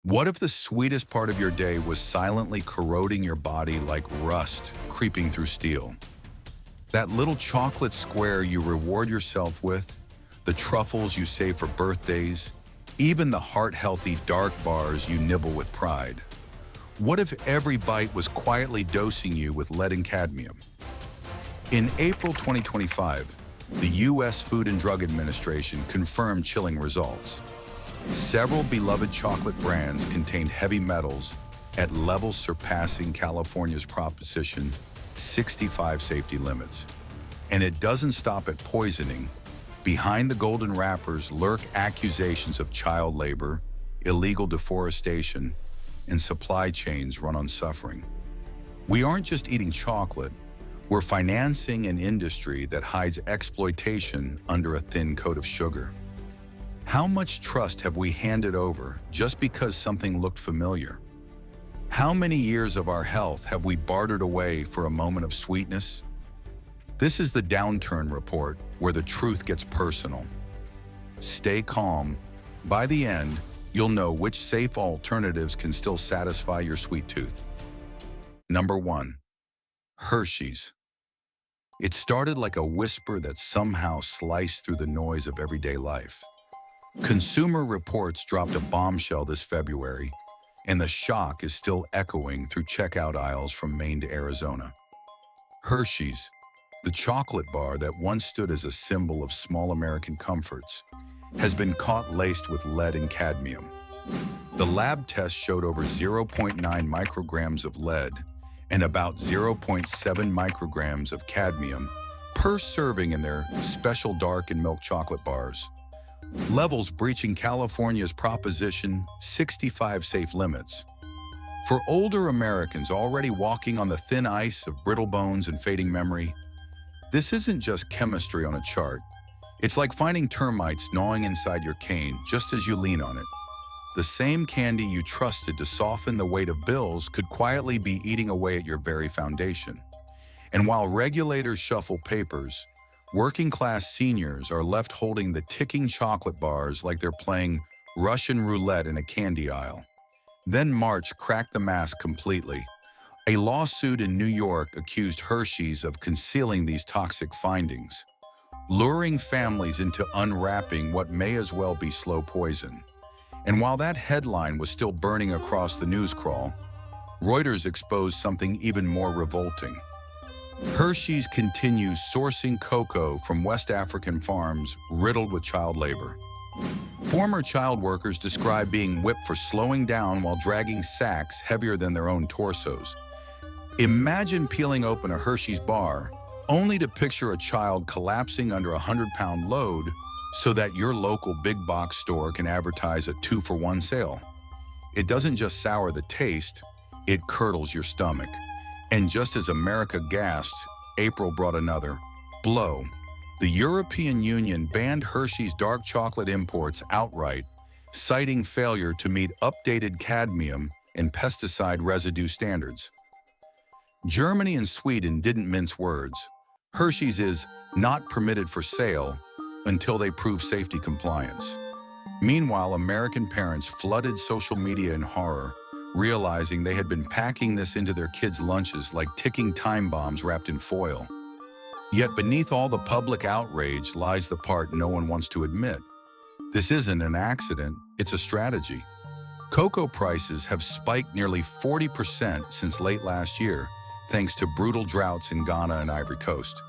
What if the sweetest part of your day was silently corroding your body like rust creeping through steel? That little chocolate square you reward yourself with, the truffles you save for birthdays, even the heart-healthy dark bars you nibble with pride. What if every bite was quietly dosing you with lead and cadmium? In April 2025, the U.S. Food and Drug Administration confirmed chilling results. Several beloved chocolate brands contained heavy metals at levels surpassing California's Proposition 65 safety limits. And it doesn't stop at poisoning. Behind the golden wrappers lurk accusations of child labor, illegal deforestation, and supply chains run on suffering. We aren't just eating chocolate, we're financing an industry that hides exploitation under a thin coat of sugar. How much trust have we handed over just because something looked familiar? How many years of our health have we bartered away for a moment of sweetness? This is the Downturn Report, where the truth gets personal. Stay calm. By the end, you'll know which safe alternatives can still satisfy your sweet tooth. Number 1. Hershey's. It started like a whisper that somehow sliced through the noise of everyday life. Consumer Reports dropped a bombshell this February, and the shock is still echoing through checkout aisles from Maine to Arizona. Hershey's, the chocolate bar that once stood as a symbol of small American comforts, has been caught laced with lead and cadmium. The lab test showed over 0.9 micrograms of lead and about 0.7 micrograms of cadmium per serving in their special dark and milk chocolate bars. Levels breaching California's Proposition 65 safe limits. For older Americans already walking on the thin ice of brittle bones and fading memory, this isn't just chemistry on a chart. It's like finding termites gnawing inside your cane just as you lean on it. The same candy you trusted to soften the weight of bills could quietly be eating away at your very foundation. And while regulators shuffle papers, working-class seniors are left holding the ticking chocolate bars like they're playing Russian roulette in a candy aisle. Then March cracked the mask completely. A lawsuit in New York accused Hershey's of concealing these toxic findings, luring families into unwrapping what may as well be slow poison. And while that headline was still burning across the news crawl, Reuters exposed something even more revolting. Hershey's continues sourcing cocoa from West African farms riddled with child labor. Former child workers describe being whipped for slowing down while dragging sacks heavier than their own torsos. Imagine peeling open a Hershey's bar, only to picture a child collapsing under a 100-pound load so that your local big box store can advertise a 2-for-1 sale. It doesn't just sour the taste, it curdles your stomach. And just as America gasped, April brought another blow. The European Union banned Hershey's dark chocolate imports outright, citing failure to meet updated cadmium and pesticide residue standards. Germany and Sweden didn't mince words. Hershey's is not permitted for sale until they prove safety compliance. Meanwhile, American parents flooded social media in horror, realizing they had been packing this into their kids' lunches like ticking time bombs wrapped in foil. Yet beneath all the public outrage lies the part no one wants to admit. This isn't an accident, it's a strategy. Cocoa prices have spiked nearly 40% since late last year, thanks to brutal droughts in Ghana and Ivory Coast.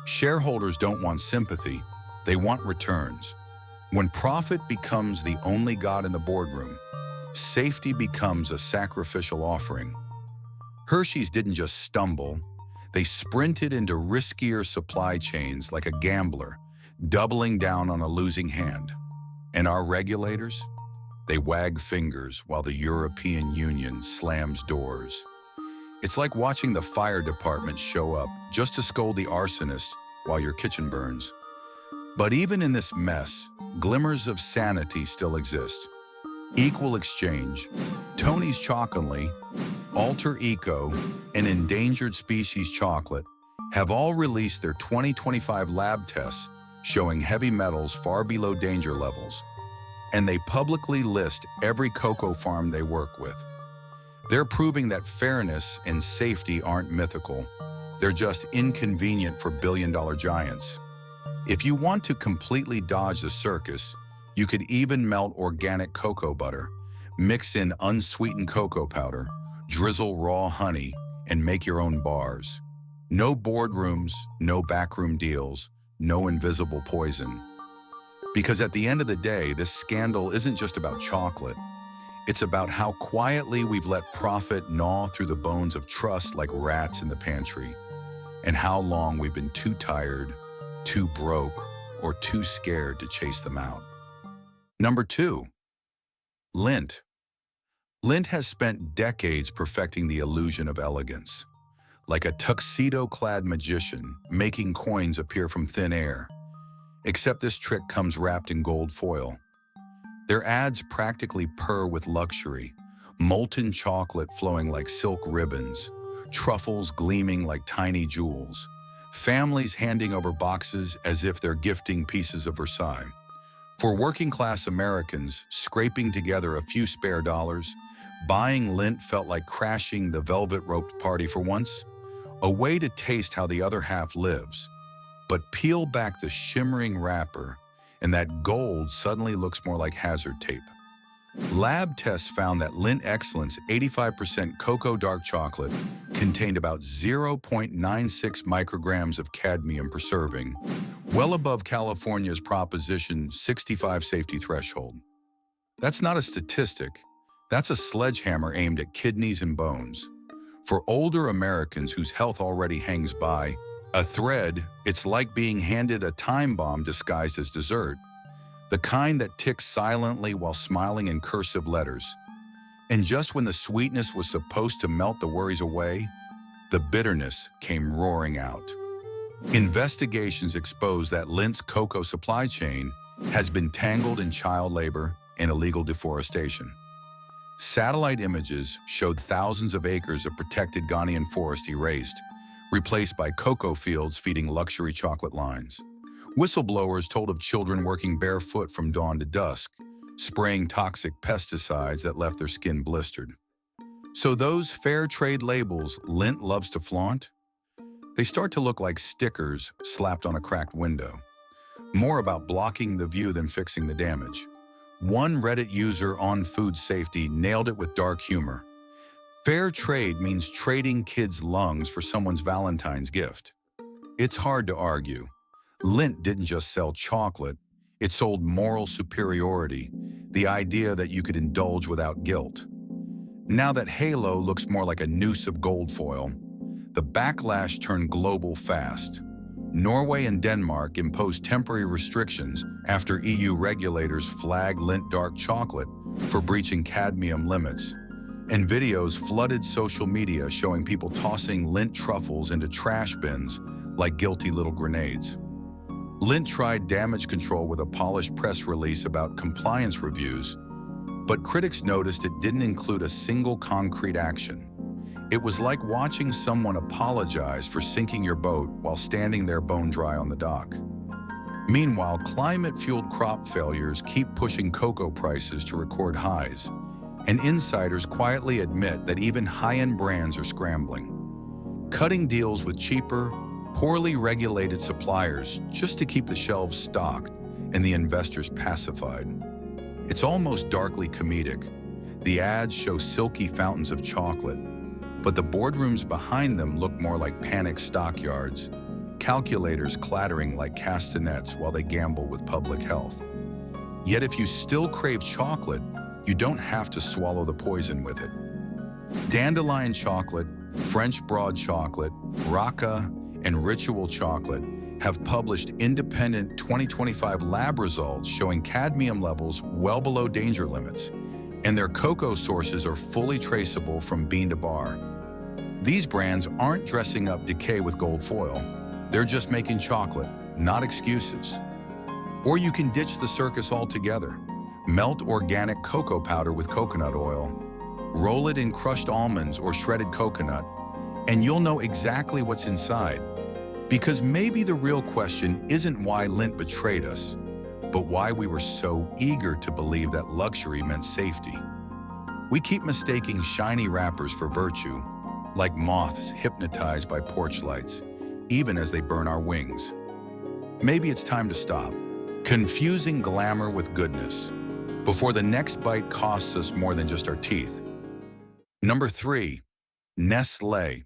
Shareholders don't want sympathy, they want returns. When profit becomes the only god in the boardroom, safety becomes a sacrificial offering. Hershey's didn't just stumble, they sprinted into riskier supply chains like a gambler, doubling down on a losing hand. And our regulators? They wag fingers while the European Union slams doors. It's like watching the fire department show up just to scold the arsonist while your kitchen burns. But even in this mess, glimmers of sanity still exist. Equal Exchange, Tony's Chocolate, Alter Eco, and Endangered Species Chocolate have all released their 2025 lab tests showing heavy metals far below danger levels. and they publicly list every cocoa farm they work with. They're proving that fairness and safety aren't mythical. They're just inconvenient for billion-dollar giants. If you want to completely dodge the circus, you could even melt organic cocoa butter, mix in unsweetened cocoa powder, drizzle raw honey, and make your own bars. No boardrooms, no backroom deals, no invisible poison. Because at the end of the day, this scandal isn't just about chocolate. It's about how quietly we've let profit gnaw through the bones of trust like rats in the pantry, and how long we've been too tired, too broke, or too scared to chase them out. Number 2, Lindt. Lindt has spent decades perfecting the illusion of elegance, like a tuxedo-clad magician making coins appear from thin air. Except this trick comes wrapped in gold foil. Their ads practically purr with luxury, molten chocolate flowing like silk ribbons, truffles gleaming like tiny jewels, families handing over boxes as if they're gifting pieces of Versailles. For working-class Americans scraping together a few spare dollars, buying Lindt felt like crashing the velvet-roped party for once, a way to taste how the other half lives. But peel back the shimmering wrapper, and that gold suddenly looks more like hazard tape. Lab tests found that Lindt Excellence 85% cocoa dark chocolate contained about 0.96 micrograms of cadmium per serving, well above California's Proposition 65 safety threshold. That's not a statistic. That's a sledgehammer aimed at kidneys and bones. For older Americans whose health already hangs by a thread, it's like being handed a time bomb disguised as dessert, the kind that ticks silently while smiling in cursive letters. And just when the sweetness was supposed to melt the worries away, the bitterness came roaring out. Investigations expose that Lindt's cocoa supply chain has been tangled in child labor and illegal deforestation. Satellite images showed thousands of acres of protected Ghanaian forest erased, replaced by cocoa fields feeding luxury chocolate lines. Whistleblowers told of children working barefoot from dawn to dusk, spraying toxic pesticides that left their skin blistered. So those fair trade labels Lindt loves to flaunt, they start to look like stickers slapped on a cracked window. More about blocking the view than fixing the damage. One Reddit user on food safety nailed it with dark humor. Fair trade means trading kids' lungs for someone's Valentine's gift. It's hard to argue. Lindt didn't just sell chocolate, it sold moral superiority, the idea that you could indulge without guilt. Now that halo looks more like a noose of gold foil, the backlash turned global fast. Norway and Denmark imposed temporary restrictions after EU regulators flagged Lindt dark chocolate for breaching cadmium limits. And videos flooded social media showing people tossing Lindt truffles into trash bins like guilty little grenades. Lindt tried damage control with a polished press release about compliance reviews, but critics noticed it didn't include a single concrete action. It was like watching someone apologize for sinking your boat while standing there bone dry on the dock. Meanwhile, climate-fueled crop failures keep pushing cocoa prices to record highs, and insiders quietly admit that even high-end brands are scrambling, cutting deals with cheaper, poorly regulated suppliers just to keep the shelves stocked and the investors pacified. It's almost darkly comedic. The ads show silky fountains of chocolate, but the boardrooms behind them look more like panicked stockyards, calculators clattering like castanets while they gamble with public health. Yet if you still crave chocolate, you don't have to swallow the poison with it. Dandelion chocolate, French broad chocolate, Rocca, and Ritual chocolate have published independent 2025 lab results showing cadmium levels well below danger limits, and their cocoa sources are fully traceable from bean to bar. These brands aren't dressing up decay with gold foil. They're just making chocolate, not excuses. Or you can ditch the circus altogether. Melt organic cocoa powder with coconut oil, roll it in crushed almonds or shredded coconut, and you'll know exactly what's inside. Because maybe the real question isn't why Lindt betrayed us, but why we were so eager to believe that luxury meant safety. We keep mistaking shiny wrappers for virtue, like moths hypnotized by porch lights, even as they burn our wings. Maybe it's time to stop, confusing glamour with goodness, before the next bite costs us more than just our teeth. Number 3. Nestlé.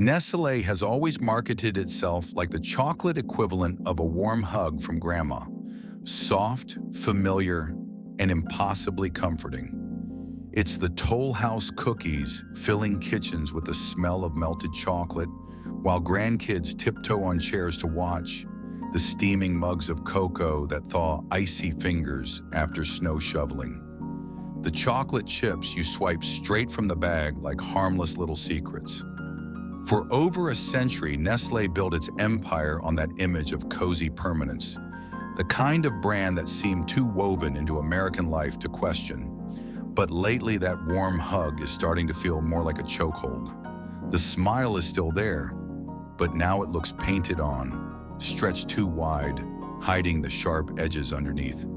Nestlé has always marketed itself like the chocolate equivalent of a warm hug from grandma. Soft, familiar, and impossibly comforting. It's the Toll House cookies filling kitchens with the smell of melted chocolate, while grandkids tiptoe on chairs to watch, the steaming mugs of cocoa that thaw icy fingers after snow shoveling. The chocolate chips you swipe straight from the bag like harmless little secrets. For over a century, Nestlé built its empire on that image of cozy permanence, the kind of brand that seemed too woven into American life to question. But lately, that warm hug is starting to feel more like a chokehold. The smile is still there, but now it looks painted on, stretched too wide, hiding the sharp edges underneath.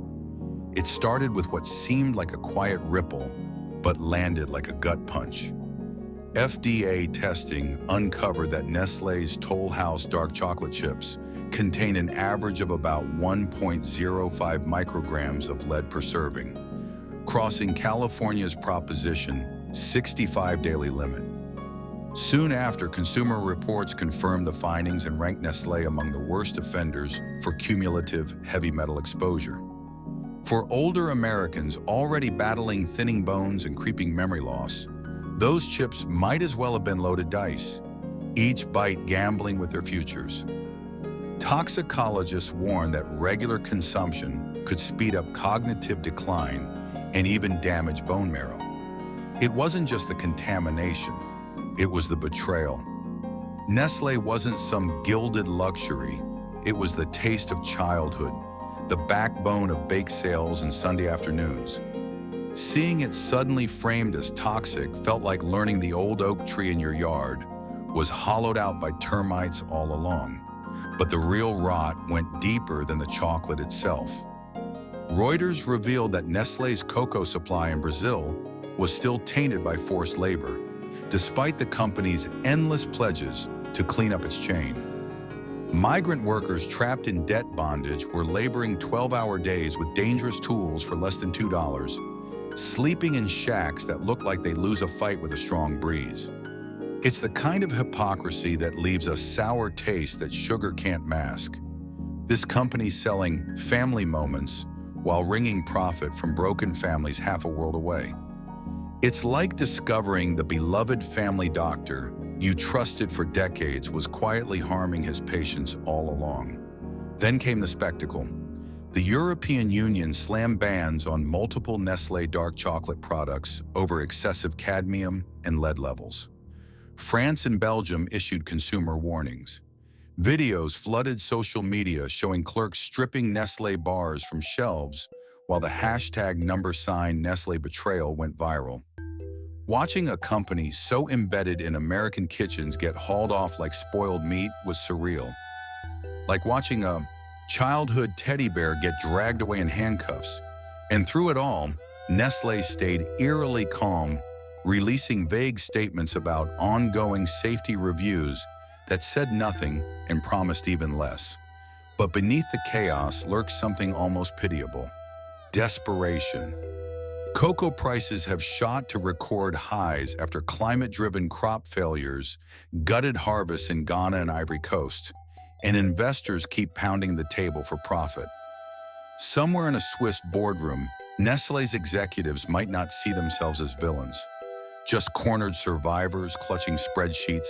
It started with what seemed like a quiet ripple, but landed like a gut punch. FDA testing uncovered that Nestlé's Toll House dark chocolate chips contain an average of about 1.05 micrograms of lead per serving, crossing California's Proposition 65 daily limit. Soon after, Consumer Reports confirmed the findings and ranked Nestlé among the worst offenders for cumulative heavy metal exposure. For older Americans already battling thinning bones and creeping memory loss, those chips might as well have been loaded dice, each bite gambling with their futures. Toxicologists warn that regular consumption could speed up cognitive decline and even damage bone marrow. It wasn't just the contamination, it was the betrayal. Nestlé wasn't some gilded luxury, it was the taste of childhood, the backbone of bake sales and Sunday afternoons. Seeing it suddenly framed as toxic felt like learning the old oak tree in your yard was hollowed out by termites all along. But the real rot went deeper than the chocolate itself. Reuters revealed that Nestlé's cocoa supply in Brazil was still tainted by forced labor, despite the company's endless pledges to clean up its chain. Migrant workers trapped in debt bondage were laboring 12-hour days with dangerous tools for less than $2, sleeping in shacks that look like they lose a fight with a strong breeze. It's the kind of hypocrisy that leaves a sour taste that sugar can't mask. This company selling family moments while wringing profit from broken families half a world away. It's like discovering the beloved family doctor you trusted for decades was quietly harming his patients all along. Then came the spectacle. The European Union slammed bans on multiple Nestlé dark chocolate products over excessive cadmium and lead levels. France and Belgium issued consumer warnings. Videos flooded social media showing clerks stripping Nestlé bars from shelves while the hashtag #Nestlé betrayal went viral. Watching a company so embedded in American kitchens get hauled off like spoiled meat was surreal. Like watching a childhood teddy bear get dragged away in handcuffs. And through it all, Nestlé stayed eerily calm, releasing vague statements about ongoing safety reviews that said nothing and promised even less. But beneath the chaos lurks something almost pitiable: desperation. Cocoa prices have shot to record highs after climate-driven crop failures gutted harvests in Ghana and Ivory Coast, and investors keep pounding the table for profit. Somewhere in a Swiss boardroom, Nestlé's executives might not see themselves as villains, just cornered survivors clutching spreadsheets,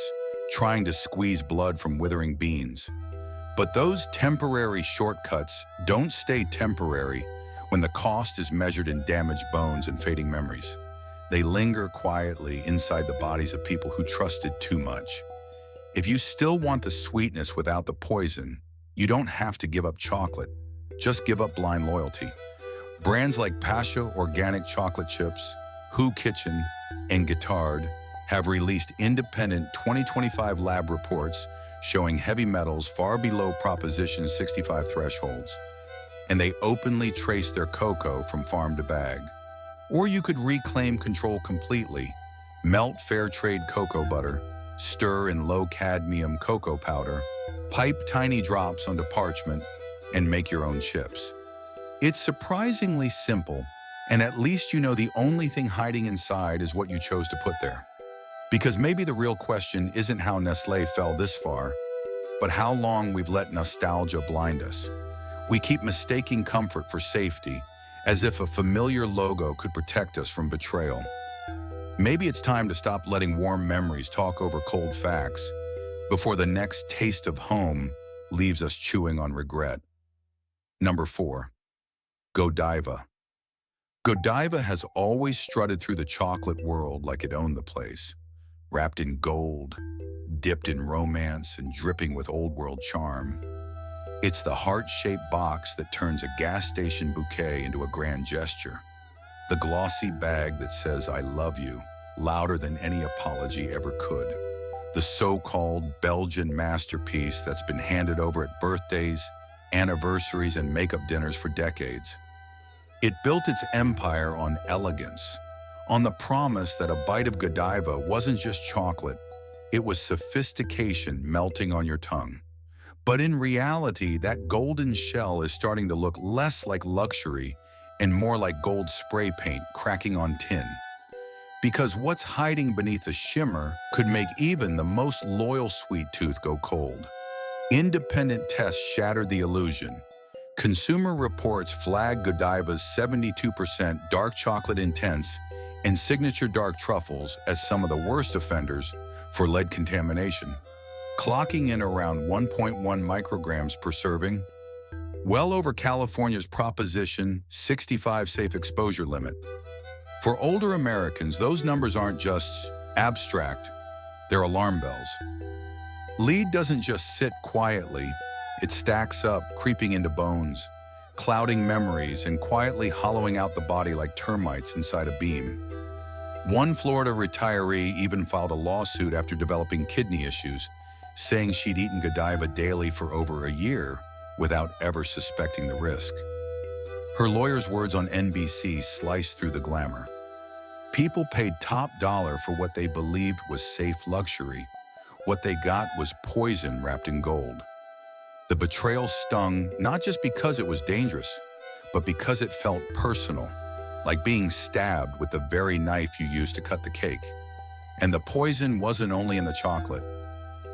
trying to squeeze blood from withering beans. But those temporary shortcuts don't stay temporary when the cost is measured in damaged bones and fading memories. They linger quietly inside the bodies of people who trusted too much. If you still want the sweetness without the poison, you don't have to give up chocolate. Just give up blind loyalty. Brands like Pascha Organic Chocolate Chips, Who Kitchen, and Guittard have released independent 2025 lab reports showing heavy metals far below Proposition 65 thresholds. and they openly trace their cocoa from farm to bag. Or you could reclaim control completely, melt fair trade cocoa butter, stir in low cadmium cocoa powder, pipe tiny drops onto parchment, and make your own chips. It's surprisingly simple, and at least you know the only thing hiding inside is what you chose to put there. Because maybe the real question isn't how Nestlé fell this far, but how long we've let nostalgia blind us. We keep mistaking comfort for safety, as if a familiar logo could protect us from betrayal. Maybe it's time to stop letting warm memories talk over cold facts before the next taste of home leaves us chewing on regret. Number 4. Godiva. Godiva has always strutted through the chocolate world like it owned the place, wrapped in gold, dipped in romance, and dripping with old-world charm. It's the heart-shaped box that turns a gas station bouquet into a grand gesture. The glossy bag that says, "I love you," louder than any apology ever could. The so-called Belgian masterpiece that's been handed over at birthdays, anniversaries, and makeup dinners for decades. It built its empire on elegance, on the promise that a bite of Godiva wasn't just chocolate, it was sophistication melting on your tongue. But in reality, that golden shell is starting to look less like luxury and more like gold spray paint cracking on tin. Because what's hiding beneath the shimmer could make even the most loyal sweet tooth go cold. Independent tests shattered the illusion. Consumer Reports flagged Godiva's 72% dark chocolate intense and signature dark truffles as some of the worst offenders for lead contamination, clocking in around 1.1 micrograms per serving, well over California's Proposition 65 safe exposure limit. For older Americans, those numbers aren't just abstract, they're alarm bells. Lead doesn't just sit quietly, it stacks up, creeping into bones, clouding memories, and quietly hollowing out the body like termites inside a beam. One Florida retiree even filed a lawsuit after developing kidney issues, saying she'd eaten Godiva daily for over a year without ever suspecting the risk. Her lawyer's words on NBC sliced through the glamour. People paid top dollar for what they believed was safe luxury. What they got was poison wrapped in gold. The betrayal stung not just because it was dangerous, but because it felt personal, like being stabbed with the very knife you used to cut the cake. And the poison wasn't only in the chocolate.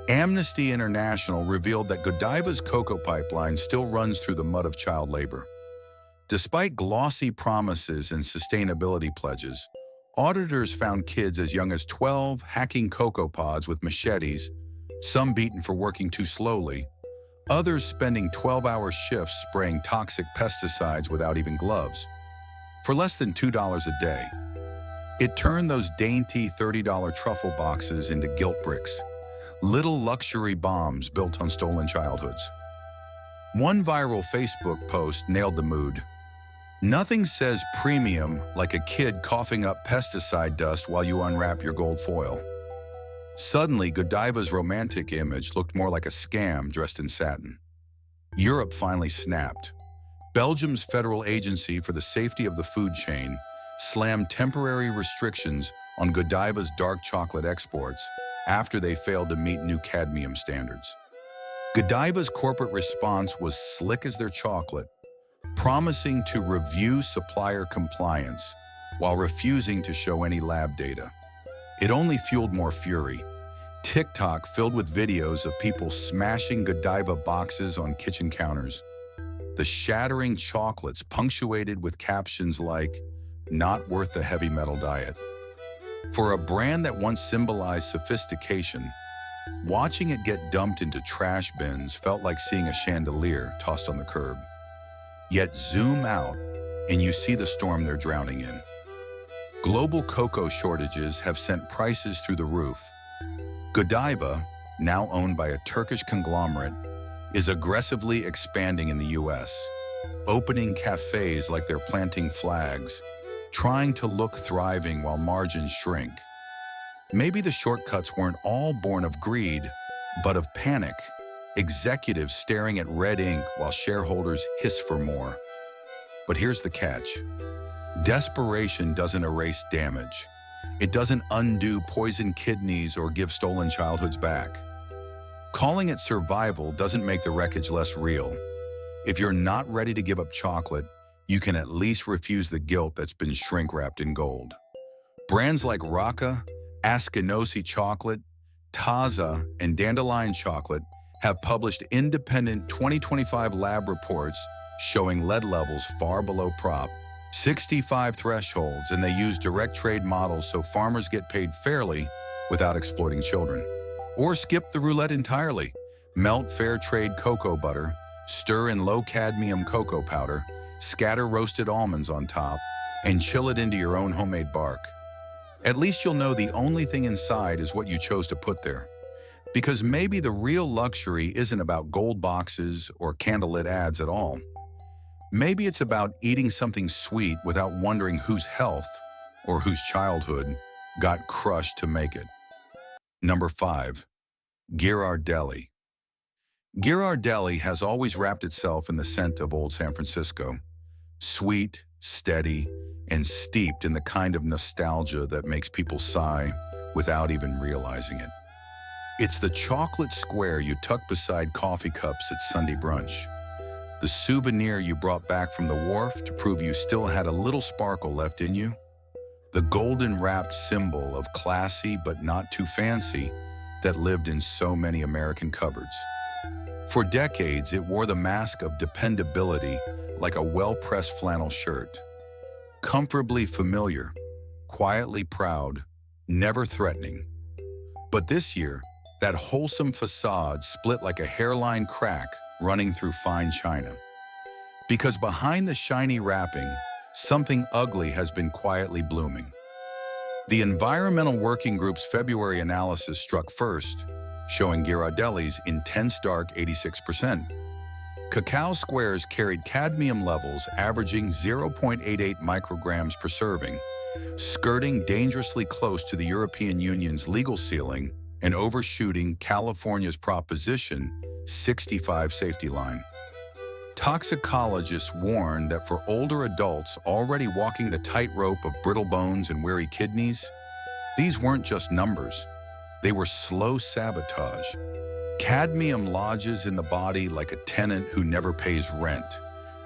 Amnesty International revealed that Godiva's cocoa pipeline still runs through the mud of child labor. Despite glossy promises and sustainability pledges, auditors found kids as young as 12 hacking cocoa pods with machetes, some beaten for working too slowly, others spending 12-hour shifts spraying toxic pesticides without even gloves, for less than $2 a day. It turned those dainty $30 truffle boxes into guilt bricks, little luxury bombs built on stolen childhoods. One viral Facebook post nailed the mood. Nothing says premium like a kid coughing up pesticide dust while you unwrap your gold foil. Suddenly, Godiva's romantic image looked more like a scam dressed in satin. Europe finally snapped. Belgium's Federal Agency for the Safety of the Food Chain slammed temporary restrictions on Godiva's dark chocolate exports after they failed to meet new cadmium standards. Godiva's corporate response was slick as their chocolate, promising to review supplier compliance while refusing to show any lab data. It only fueled more fury. TikTok filled with videos of people smashing Godiva boxes on kitchen counters. The shattering chocolates punctuated with captions like, "Not worth the heavy metal diet." For a brand that once symbolized sophistication, watching it get dumped into trash bins felt like seeing a chandelier tossed on the curb. Yet zoom out, and you see the storm they're drowning in. Global cocoa shortages have sent prices through the roof. Godiva, now owned by a Turkish conglomerate, is aggressively expanding in the US, opening cafes like they're planting flags, trying to look thriving while margins shrink. Maybe the shortcuts weren't all born of greed, but of panic. Executives staring at red ink while shareholders hiss for more. But here's the catch. Desperation doesn't erase damage. It doesn't undo poisoned kidneys or give stolen childhoods back. Calling it survival doesn't make the wreckage less real. If you're not ready to give up chocolate, you can at least refuse the guilt that's been shrink-wrapped in gold. Brands like Rocca, Askinosie Chocolate, Taza, and Dandelion Chocolate have published independent 2025 lab reports showing lead levels far below Prop 65 thresholds, and they use direct trade models so farmers get paid fairly without exploiting children. Or skip the roulette entirely. Melt fair trade cocoa butter, stir in low cadmium cocoa powder, scatter roasted almonds on top, and chill it into your own homemade bark. At least you'll know the only thing inside is what you chose to put there. Because maybe the real luxury isn't about gold boxes or candlelit ads at all. Maybe it's about eating something sweet without wondering whose health or whose childhood got crushed to make it. Number 5. Ghirardelli. Ghirardelli has always wrapped itself in the scent of old San Francisco. Sweet, steady, and steeped in the kind of nostalgia that makes people sigh without even realizing it. It's the chocolate square you tuck beside coffee cups at Sunday brunch. The souvenir you brought back from the wharf to prove you still had a little sparkle left in you. The golden-wrapped symbol of classy but not too fancy that lived in so many American cupboards. For decades, it wore the mask of dependability like a well-pressed flannel shirt. Comfortably familiar, quietly proud, never threatening. But this year, that wholesome facade split like a hairline crack running through fine china. Because behind the shiny wrapping, something ugly has been quietly blooming. The Environmental Working Group's February analysis struck first, showing Ghirardelli's intense dark 86%. Cacao squares carried cadmium levels averaging 0.88 micrograms per serving, skirting dangerously close to the European Union's legal ceiling and overshooting California's Proposition 65 safety line. Toxicologists warn that for older adults already walking the tightrope of brittle bones and weary kidneys, these weren't just numbers. They were slow sabotage. Cadmium lodges in the body like a tenant who never pays rent,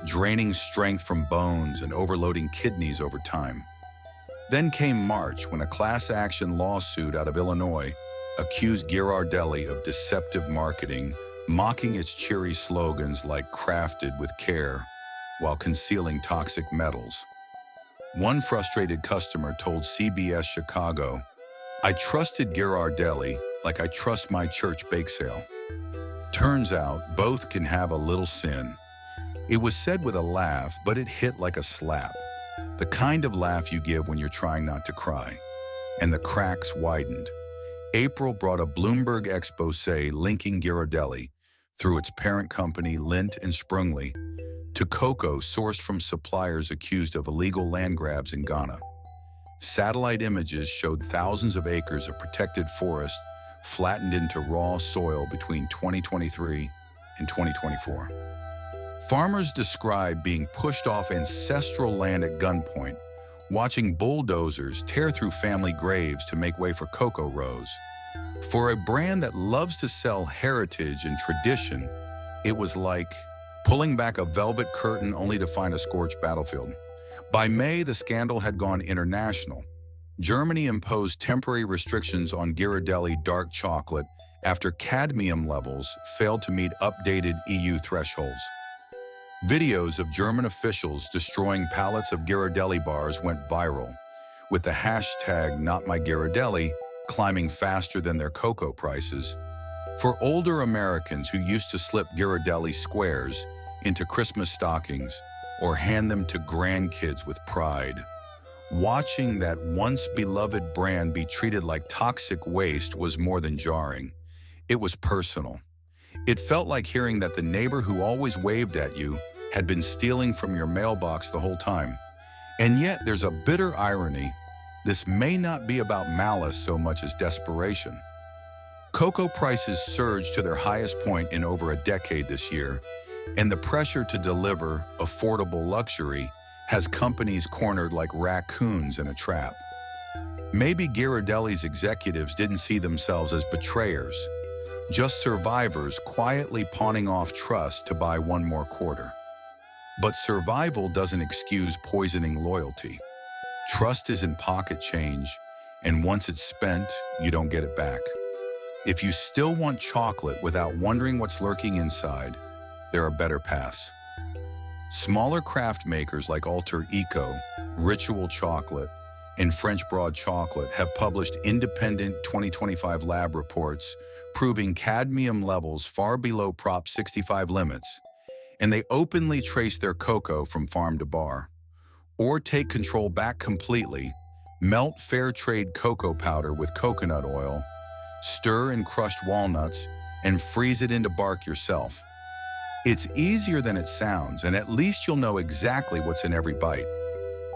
draining strength from bones and overloading kidneys over time. Then came March, when a class action lawsuit out of Illinois accused Ghirardelli of deceptive marketing, mocking its cheery slogans like "crafted with care," while concealing toxic metals. One frustrated customer told CBS Chicago, "I trusted Ghirardelli like I trust my church bake sale." Turns out, both can have a little sin. It was said with a laugh, but it hit like a slap. The kind of laugh you give when you're trying not to cry. And the cracks widened. April brought a Bloomberg expose linking Ghirardelli, through its parent company Lindt and Sprungli, to cocoa sourced from suppliers accused of illegal land grabs in Ghana. Satellite images showed thousands of acres of protected forest flattened into raw soil between 2023 and 2024. Farmers describe being pushed off ancestral land at gunpoint, watching bulldozers tear through family graves to make way for cocoa rows. For a brand that loves to sell heritage and tradition, it was like pulling back a velvet curtain only to find a scorched battlefield. By May, the scandal had gone international. Germany imposed temporary restrictions on Ghirardelli dark chocolate after cadmium levels failed to meet updated EU thresholds. Videos of German officials destroying pallets of Ghirardelli bars went viral, with the hashtag #NotMyGhirardelli climbing faster than their cocoa prices. For older Americans who used to slip Ghirardelli squares into Christmas stockings or hand them to grandkids with pride, watching that once beloved brand be treated like toxic waste was more than jarring. It was personal. It felt like hearing that the neighbor who always waved at you had been stealing from your mailbox the whole time. And yet there's a bitter irony. This may not be about malice so much as desperation. Cocoa prices surged to their highest point in over a decade this year, And the pressure to deliver affordable luxury has companies cornered like raccoons in a trap. Maybe Ghirardelli's executives didn't see themselves as betrayers, just survivors quietly pawning off trust to buy one more quarter. But survival doesn't excuse poisoning loyalty. Trust isn't pocket change, and once it's spent, you don't get it back. If you still want chocolate without wondering what's lurking inside, there are better paths. Smaller craft makers like Alter Eco, Ritual Chocolate, and French Broad Chocolate have published independent 2025 lab reports proving cadmium levels far below Prop 65 limits, and they openly trace their cocoa from farm to bar. Or take control back completely, melt fair trade cocoa powder with coconut oil, stir in crushed walnuts, and freeze it into bark yourself. It's easier than it sounds, and at least you'll know exactly what's in every bite.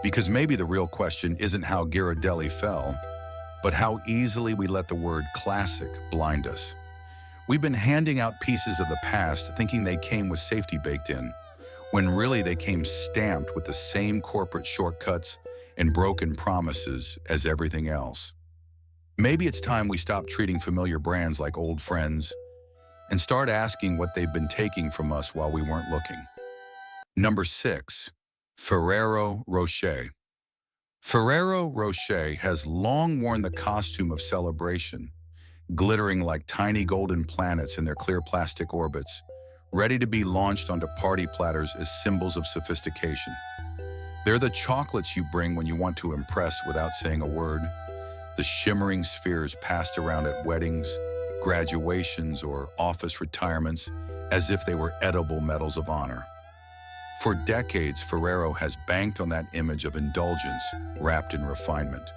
Because maybe the real question isn't how Ghirardelli fell, but how easily we let the word classic blind us. We've been handing out pieces of the past thinking they came with safety baked in, when really they came stamped with the same corporate shortcuts and broken promises as everything else. Maybe it's time we stop treating familiar brands like old friends and start asking what they've been taking from us while we weren't looking. Number 6. Ferrero Rocher. Ferrero Rocher has long worn the costume of celebration, glittering like tiny golden planets in their clear plastic orbits, ready to be launched onto party platters as symbols of sophistication. They're the chocolates you bring when you want to impress without saying a word, the shimmering spheres passed around at weddings, graduations, or office retirements as if they were edible medals of honor. For decades, Ferrero has banked on that image of indulgence wrapped in refinement.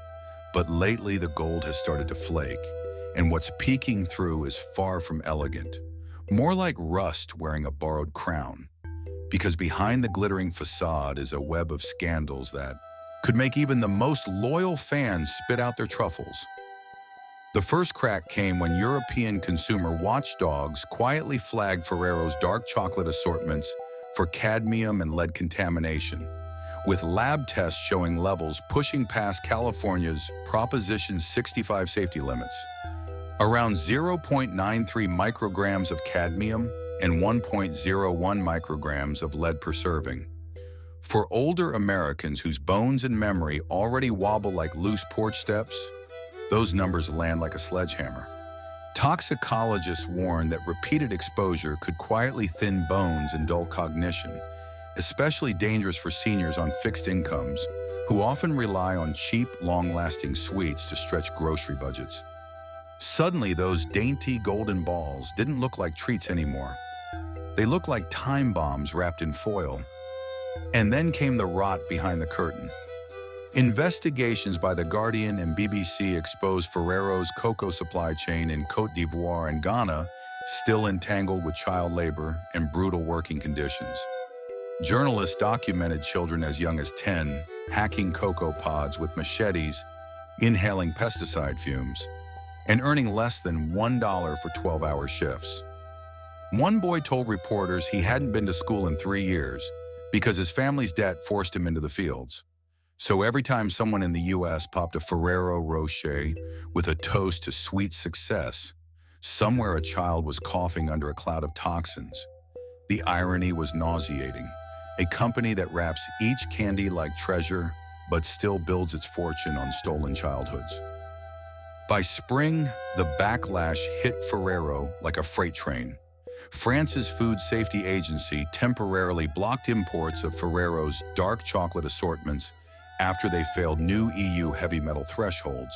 But lately, the gold has started to flake, and what's peeking through is far from elegant, more like rust wearing a borrowed crown. Because behind the glittering facade is a web of scandals that could make even the most loyal fans spit out their truffles. The first crack came when European consumer watchdogs quietly flagged Ferrero's dark chocolate assortments for cadmium and lead contamination, with lab tests showing levels pushing past California's Proposition 65 safety limits. Around 0.93 micrograms of cadmium and 1.01 micrograms of lead per serving. For older Americans whose bones and memory already wobble like loose porch steps, those numbers land like a sledgehammer. Toxicologists warn that repeated exposure could quietly thin bones and dull cognition, especially dangerous for seniors on fixed incomes who often rely on cheap, long-lasting sweets to stretch grocery budgets. Suddenly, those dainty golden balls didn't look like treats anymore. They looked like time bombs wrapped in foil. And then came the rot behind the curtain. Investigations by The Guardian and BBC exposed Ferrero's cocoa supply chain in Côte d'Ivoire and Ghana, still entangled with child labor and brutal working conditions. Journalists documented children as young as 10 hacking cocoa pods with machetes, inhaling pesticide fumes, and earning less than $1 for 12-hour shifts. One boy told reporters he hadn't been to school in 3 years because his family's debt forced him into the fields. So every time someone in the U.S. popped a Ferrero Rocher with a toast to sweet success, somewhere a child was coughing under a cloud of toxins. The irony was nauseating. A company that wraps each candy like treasure, but still builds its fortune on stolen childhoods. By spring, the backlash hit Ferrero like a freight train. France's Food Safety Agency temporarily blocked imports of Ferrero's dark chocolate assortments after they failed new EU heavy metal thresholds,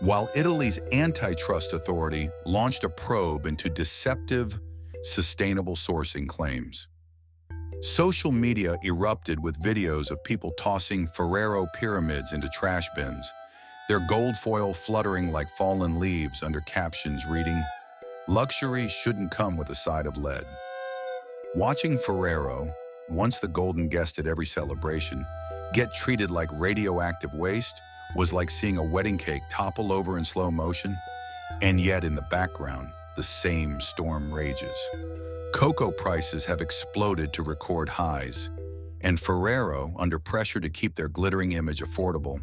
while Italy's antitrust authority launched a probe into deceptive, sustainable sourcing claims. Social media erupted with videos of people tossing Ferrero pyramids into trash bins, their gold foil fluttering like fallen leaves under captions reading, "Luxury shouldn't come with a side of lead." Watching Ferrero, once the golden guest at every celebration, get treated like radioactive waste was like seeing a wedding cake topple over in slow motion. And yet in the background, the same storm rages. Cocoa prices have exploded to record highs, and Ferrero, under pressure to keep their glittering image affordable,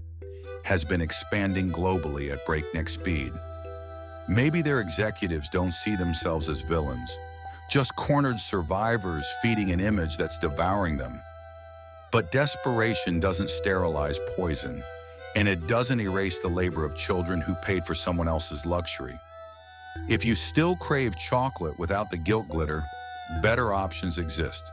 has been expanding globally at breakneck speed. Maybe their executives don't see themselves as villains, just cornered survivors feeding an image that's devouring them. But desperation doesn't sterilize poison, and it doesn't erase the labor of children who paid for someone else's luxury. If you still crave chocolate without the guilt glitter, better options exist.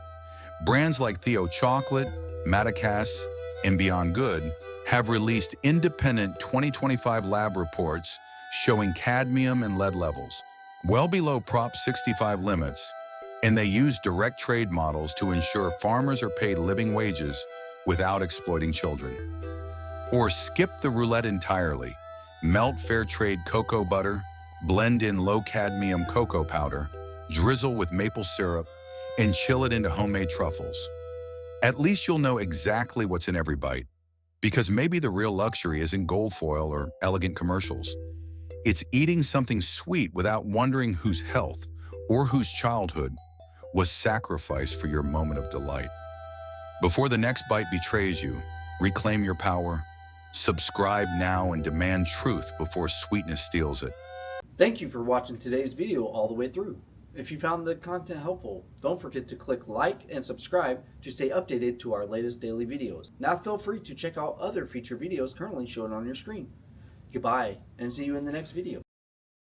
Brands like Theo Chocolate, Madagascar, and Beyond Good have released independent 2025 lab reports showing cadmium and lead levels well below Prop 65 limits, and they use direct trade models to ensure farmers are paid living wages without exploiting children. Or skip the roulette entirely. Melt fair trade cocoa butter, blend in low cadmium cocoa powder, drizzle with maple syrup, and chill it into homemade truffles. At least you'll know exactly what's in every bite, because maybe the real luxury isn't gold foil or elegant commercials. It's eating something sweet without wondering whose health or whose childhood was sacrificed for your moment of delight. Before the next bite betrays you, reclaim your power, subscribe now, and demand truth before sweetness steals it. Thank you for watching today's video all the way through. If you found the content helpful, don't forget to click like and subscribe to stay updated to our latest daily videos. Now feel free to check out other feature videos currently shown on your screen. Goodbye, and see you in the next video.